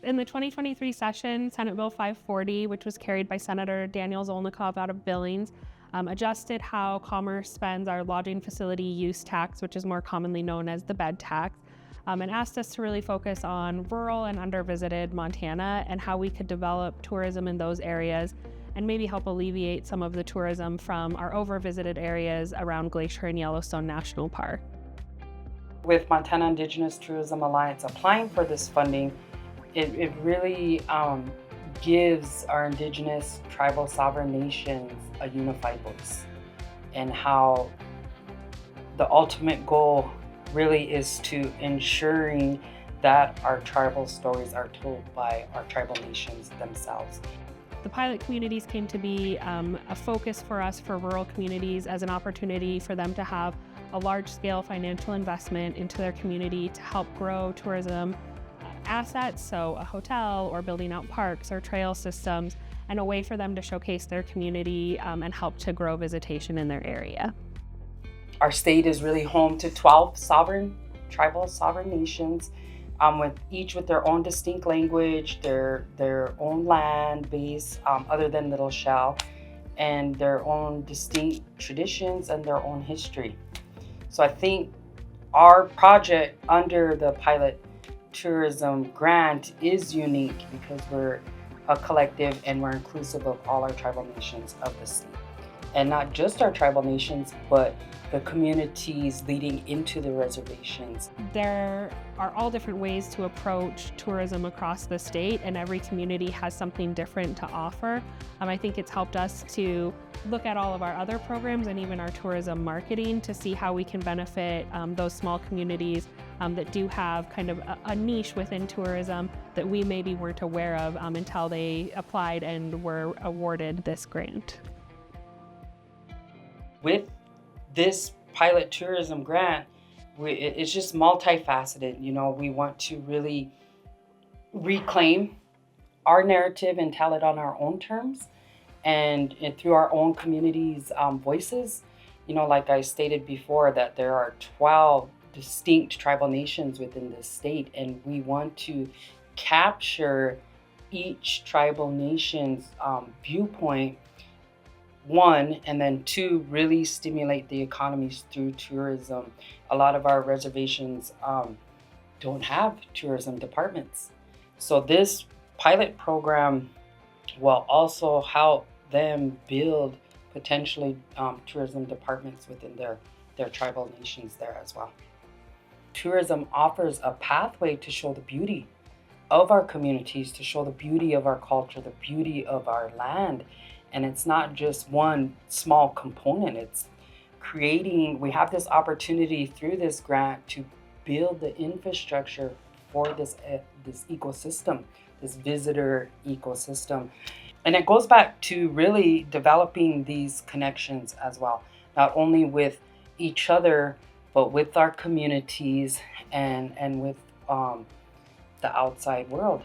In the 2023 session, Senate Bill 540, which was carried by Senator Daniel Zolnikov out of Billings, adjusted how commerce spends our lodging facility use tax, which is more commonly known as the bed tax, and asked us to really focus on rural and undervisited Montana and how we could develop tourism in those areas and maybe help alleviate some of the tourism from our overvisited areas around Glacier and Yellowstone National Park. With Montana Indigenous Tourism Alliance applying for this funding, it really gives our Indigenous tribal sovereign nations a unified voice, and how the ultimate goal really is to ensuring that our tribal stories are told by our tribal nations themselves. The pilot communities came to be a focus for us for rural communities as an opportunity for them to have a large-scale financial investment into their community to help grow tourism assets, so a hotel or building out parks or trail systems, and a way for them to showcase their community and help to grow visitation in their area. Our state is really home to 12 tribal sovereign nations, with their own distinct language, their own land base, other than Little Shell, and their own distinct traditions and their own history. So I think our project under the pilot tourism grant is unique because we're a collective and we're inclusive of all our tribal nations of the state. And not just our tribal nations, but the communities leading into the reservations. There are all different ways to approach tourism across the state, and every community has something different to offer. I think it's helped us to look at all of our other programs and even our tourism marketing to see how we can benefit those small communities that do have kind of a niche within tourism that we maybe weren't aware of until they applied and were awarded this grant. With this pilot tourism grant, it's just multifaceted. We want to really reclaim our narrative and tell it on our own terms and through our own communities' voices. Like I stated before, that there are 12 distinct tribal nations within this state, and we want to capture each tribal nation's viewpoint, one, and then two, really stimulate the economies through tourism. A lot of our reservations don't have tourism departments. So this pilot program will also help them build potentially tourism departments within their tribal nations there as well. Tourism offers a pathway to show the beauty of our communities, to show the beauty of our culture, the beauty of our land. And it's not just one small component. It's we have this opportunity through this grant to build the infrastructure for this ecosystem, this visitor ecosystem. And it goes back to really developing these connections as well, not only with each other, but with our communities and with the outside world.